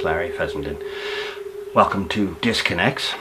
is Larry Fessenden. Welcome to Disconnects.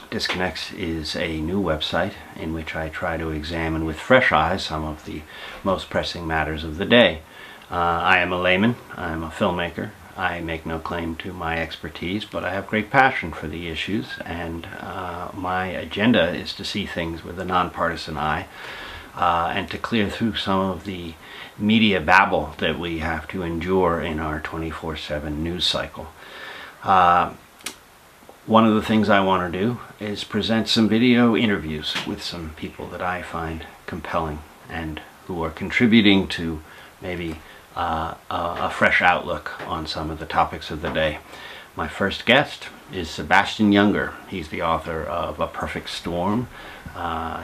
Disconnects is a new website in which I try to examine with fresh eyes some of the most pressing matters of the day. I am a layman, I'm a filmmaker. I make no claim to my expertise, but I have great passion for the issues, and my agenda is to see things with a nonpartisan eye and to clear through some of the media babble that we have to endure in our 24/7 news cycle. One of the things I want to do is present some video interviews with some people that I find compelling and who are contributing to maybe a fresh outlook on some of the topics of the day. My first guest is SEBASTIAN Junger. He's the author of A Perfect Storm.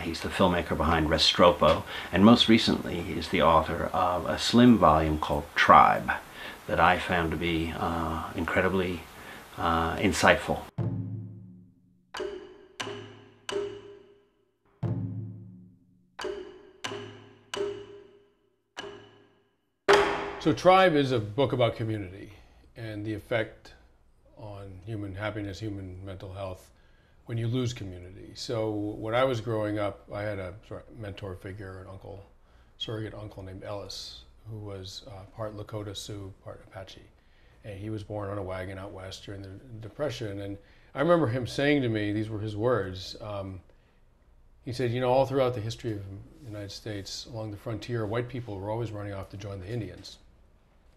He's the filmmaker behind RESTREPO, and most recently he's the author of a slim volume called Tribe that I found to be incredibly insightful. So Tribe is a book about community and the effect on human happiness, human mental health when you lose community. So when I was growing up, I had a sort of mentor figure, an uncle, surrogate uncle named Ellis, who was part Lakota Sioux, part Apache. And he was born on a wagon out west during the Depression. And I remember him saying to me, these were his words, he said, you know, all throughout the history of the United States, along the frontier, white people were always running off to join the Indians.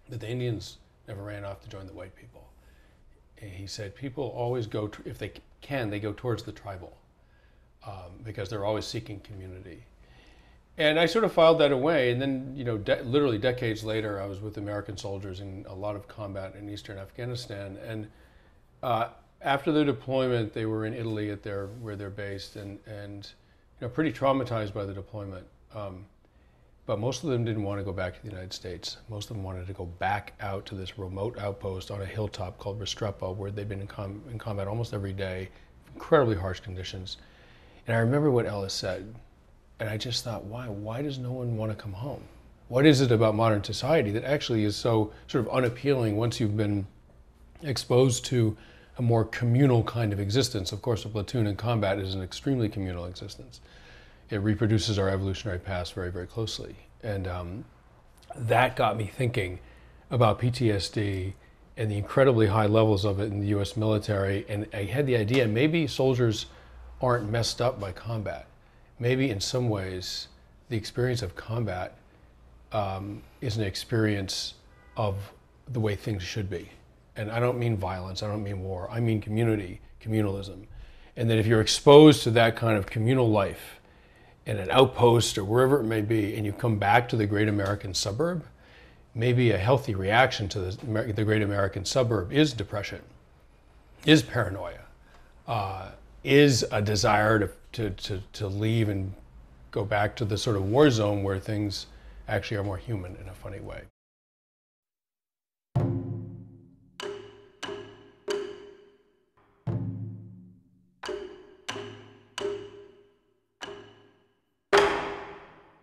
But the Indians never ran off to join the white people. And he said people always go, if they can, they go towards the tribal because they're always seeking community. And I sort of filed that away. And then, you know, literally decades later, I was with American soldiers in a lot of combat in Eastern Afghanistan. And after their deployment, they were in Italy at where they're based, and you know, pretty traumatized by the deployment. But most of them didn't want to go back to the United States. Most of them wanted to go back out to this remote outpost on a hilltop called RESTREPO, where they'd been in combat almost every day, incredibly harsh conditions. And I remember what Ellis said, and I just thought, why? Why does no one want to come home? What is it about modern society that actually is so sort of unappealing once you've been exposed to a more communal kind of existence? Of course, a platoon in combat is an extremely communal existence. It reproduces our evolutionary past very, very closely. And that got me thinking about PTSD and the incredibly high levels of it in the US military. And I had the idea, maybe soldiers aren't messed up by combat. Maybe in some ways, the experience of combat is an experience of the way things should be. And I don't mean violence, I don't mean war, I mean community, communalism. And that if you're exposed to that kind of communal life, in an outpost or wherever it may be, and you come back to the great American suburb, maybe a healthy reaction to the great American suburb is depression, is paranoia, is a desire to leave and go back to the sort of war zone where things actually are more human in a funny way.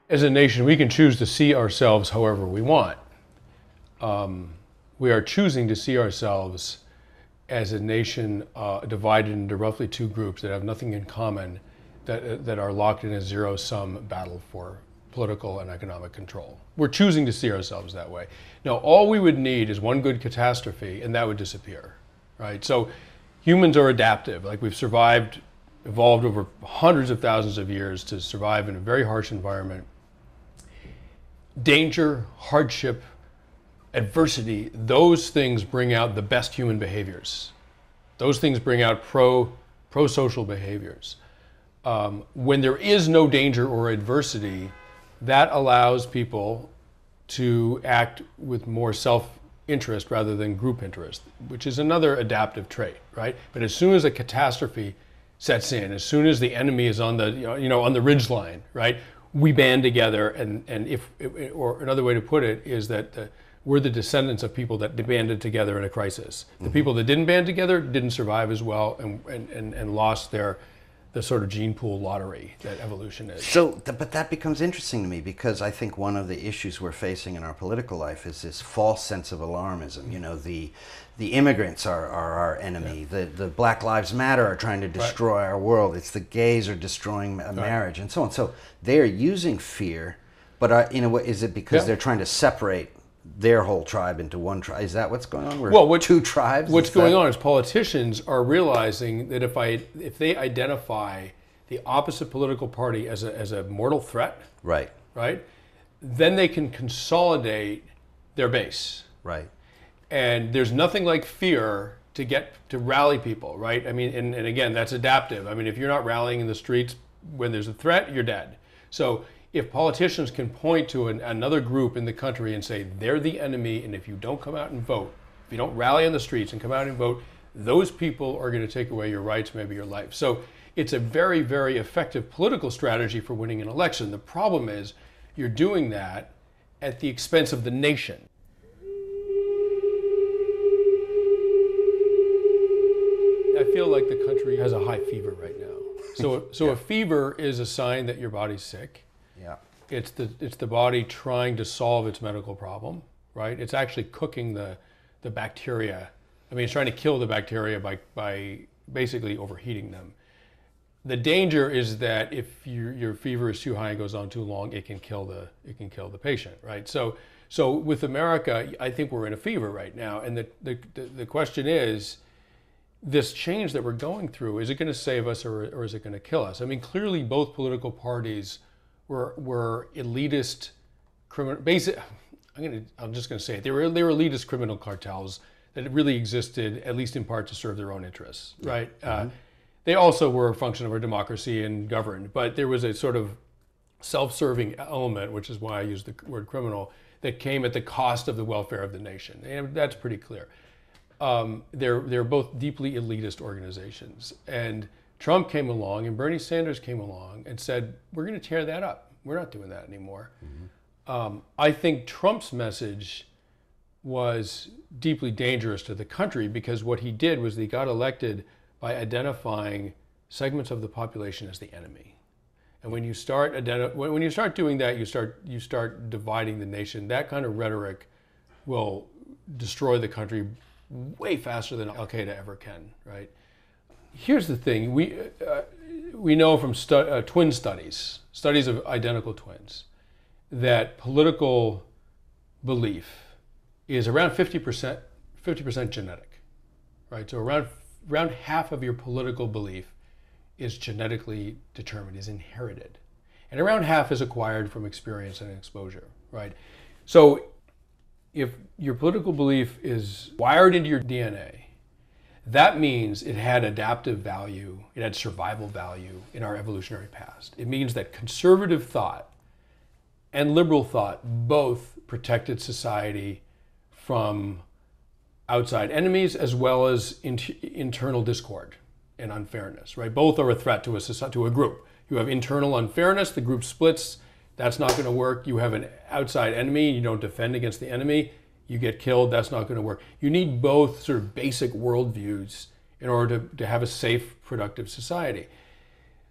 As a nation, we can choose to see ourselves however we want. We are choosing to see ourselves as a nation divided into roughly two groups that have nothing in common, that are locked in a zero-sum battle for political and economic control. We're choosing to see ourselves that way. Now, all we would need is one good catastrophe, and that would disappear, right? So humans are adaptive. Like, we've evolved over hundreds of thousands of years to survive in a very harsh environment. Danger, hardship, adversity, those things bring out the best human behaviors. Those things bring out pro-social behaviors. When there is no danger or adversity, that allows people to act with more self-interest rather than group interest, which is another adaptive trait, right? But as soon as a catastrophe sets in, as soon as the enemy is on the, on the ridgeline, right? We band together, and or another way to put it is that we're the descendants of people that banded together in a crisis. The people that didn't band together didn't survive as well and lost their the sort of gene pool lottery that evolution is. So, but that becomes interesting to me, because I think one of the issues we're facing in our political life is this false sense of alarmism. You know, the immigrants are our enemy. Yeah. The Black Lives Matter are trying to destroy our world. It's the gays are destroying marriage, and so on. So they're using fear, but in a way, is it because they're trying to separate their whole tribe into one tribe? Is that what's going on? We're two tribes? What's going on is politicians are realizing that if they identify the opposite political party as a mortal threat, right, then they can consolidate their base. Right. And there's nothing like fear to rally people, right? I mean, and again, that's adaptive. I mean, if you're not rallying in the streets when there's a threat, you're dead. So if politicians can point to another group in the country and say they're the enemy, and if you don't come out and vote, if you don't rally on the streets and come out and vote, those people are going to take away your rights, maybe your life. So it's a very, very effective political strategy for winning an election. The problem is you're doing that at the expense of the nation. I feel like the country has a high fever right now. So a fever is a sign that your body's sick. Yeah. It's the body trying to solve its medical problem, right? It's actually cooking the bacteria. I mean, it's trying to kill the bacteria by basically overheating them. The danger is that if your fever is too high and goes on too long, it can kill the patient, right? So with America, I think we're in a fever right now, and the question is, this change that we're going through, is it going to save us or is it going to kill us? I mean, clearly both political parties were elitist criminal. I'm just going to say it. They were elitist criminal cartels that really existed, at least in part, to serve their own interests, right? They also were a function of our democracy and governed, but there was a sort of self-serving element, which is why I use the word criminal, that came at the cost of the welfare of the nation, and that's pretty clear. They're both deeply elitist organizations. And Trump came along and Bernie Sanders came along and said, we're going to tear that up. We're not doing that anymore. Mm-hmm. I think Trump's message was deeply dangerous to the country, because what he did was he got elected by identifying segments of the population as the enemy. And when you start doing that, you start dividing the nation. That kind of rhetoric will destroy the country way faster than Al-Qaeda ever can, right? Here's the thing, we know from twin studies of identical twins, that political belief is around 50% genetic, right? So around half of your political belief is genetically determined, is inherited. And around half is acquired from experience and exposure, right? So if your political belief is wired into your DNA, that means it had adaptive value, it had survival value in our evolutionary past. It means that conservative thought and liberal thought both protected society from outside enemies as well as internal discord and unfairness, right? Both are a threat to a group. You have internal unfairness, the group splits, that's not going to work. You have an outside enemy, you don't defend against the enemy, you get killed, that's not going to work. You need both sort of basic worldviews in order to have a safe, productive society.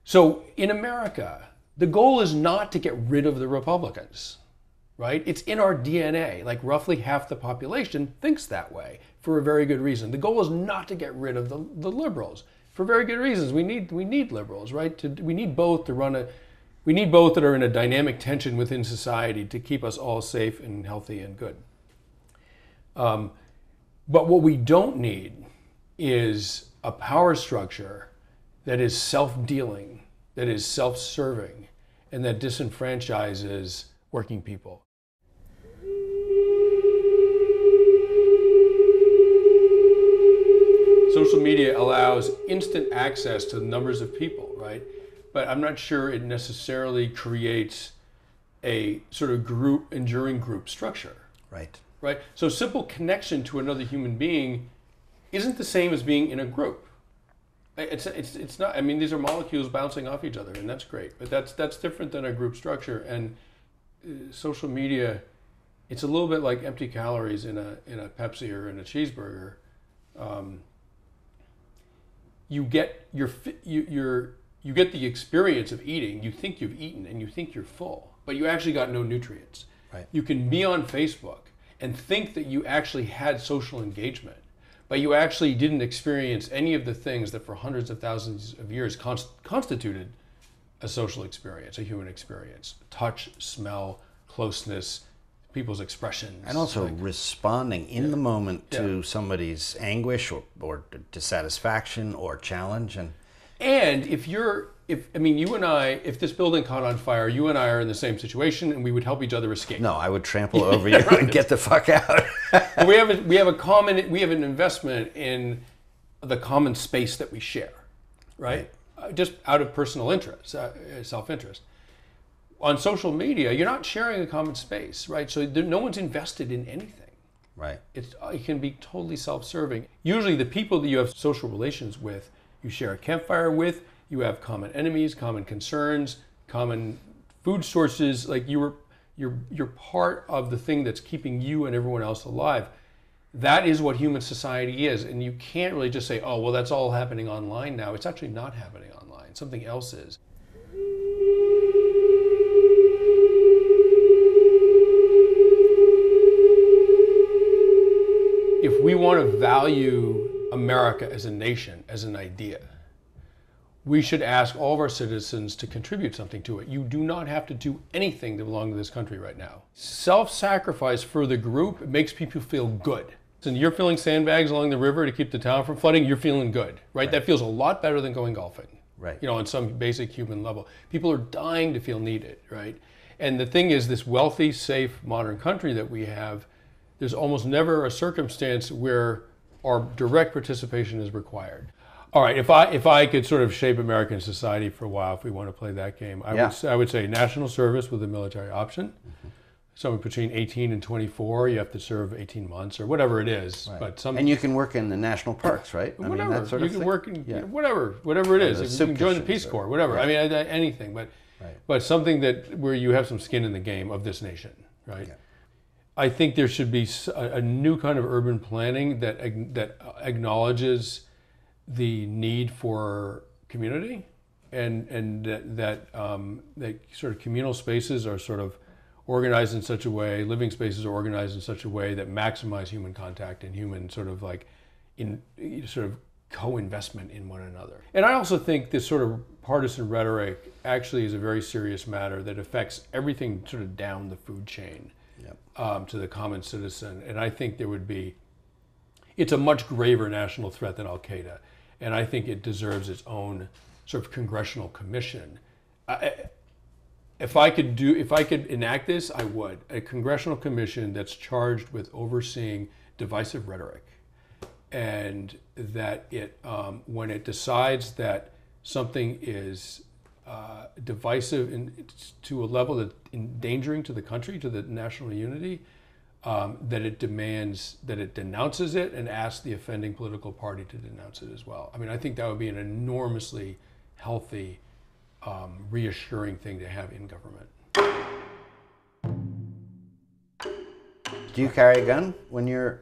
So in America, the goal is not to get rid of the Republicans, right? It's in our DNA. Like roughly half the population thinks that way for a very good reason. The goal is not to get rid of the liberals for very good reasons. We need liberals, right? We need both to run we need both that are in a dynamic tension within society to keep us all safe and healthy and good. But what we don't need is a power structure that is self-dealing, that is self-serving, and that disenfranchises working people. Social media allows instant access to numbers of people, right? But I'm not sure it necessarily creates a sort of enduring group structure. Right. Right? So simple connection to another human being isn't the same as being in a group. It's not, I mean, these are molecules bouncing off each other, and that's great, but that's different than a group structure. And social media, it's a little bit like empty calories in a Pepsi or in a cheeseburger. You get your you get the experience of eating, you think you've eaten and you think you're full, but you actually got no nutrients. Right. You can be on Facebook and think that you actually had social engagement, but you actually didn't experience any of the things that for hundreds of thousands of years constituted a social experience, a human experience. Touch, smell, closeness, people's expressions. And also responding in the moment to somebody's anguish or dissatisfaction or challenge. And if you and I, if this building caught on fire, you and I are in the same situation and we would help each other escape. No, I would trample over you and get the fuck out. we have an investment in the common space that we share, right? Just out of personal interest, self-interest. On social media, you're not sharing a common space, right? So no one's invested in anything. Right. It can be totally self-serving. Usually the people that you have social relations with, you share a campfire with, you have common enemies, common concerns, common food sources. Like you're part of the thing that's keeping you and everyone else alive. That is what human society is. And you can't really just say, oh, well, that's all happening online now. It's actually not happening online. Something else is. If we want to value America as a nation, as an idea, we should ask all of our citizens to contribute something to it. You do not have to do anything to belong to this country right now. Self-sacrifice for the group makes people feel good. And you're filling sandbags along the river to keep the town from flooding, you're feeling good, right? That feels a lot better than going golfing, right? You know, on some basic human level. People are dying to feel needed, right? And the thing is, this wealthy, safe, modern country that we have, there's almost never a circumstance where our direct participation is required. All right, if I could sort of shape American society for a while, if we want to play that game, I would say national service with a military option. Mm-hmm. Somewhere between 18 and 24, you have to serve 18 months or whatever it is. Right. But and you can work in the national parks, right? Whatever. I mean, that sort you of can thing? work in whatever it is. You can join the Peace Corps, whatever. Right. I mean, anything, but something that where you have some skin in the game of this nation, right? Yeah. I think there should be a new kind of urban planning that acknowledges the need for community, and that sort of communal spaces are sort of organized in such a way, living spaces are organized in such a way that maximize human contact and human sort of co-investment in one another. And I also think this sort of partisan rhetoric actually is a very serious matter that affects everything sort of down the food chain. To the common citizen. And I think it's a much graver national threat than Al-Qaeda. And I think it deserves its own sort of congressional commission. If I could enact this, I would. A congressional commission that's charged with overseeing divisive rhetoric. And that when it decides that something is divisive to a level that's endangering to the country, to the national unity, that it denounces it and asks the offending political party to denounce it as well. I mean, I think that would be an enormously healthy, reassuring thing to have in government. Do you carry a gun when you're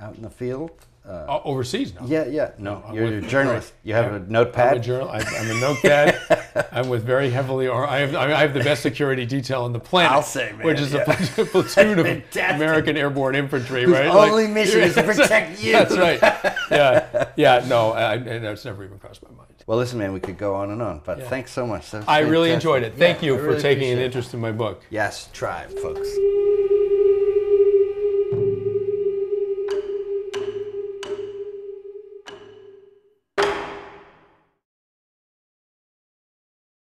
out in the field? Overseas? No. Yeah. No, you're a journalist. You have a notepad? I'm a notepad. I'm with very heavily, I have the best security detail on the planet. I'll say, man. Which is a platoon of American Airborne Infantry, whose right? only mission is to protect you. That's right. Yeah. No, that's never even crossed my mind. Well, listen, man, we could go on and on, but thanks so much. I really enjoyed it. Thank you for taking an interest in my book. Yes, Tribe, folks.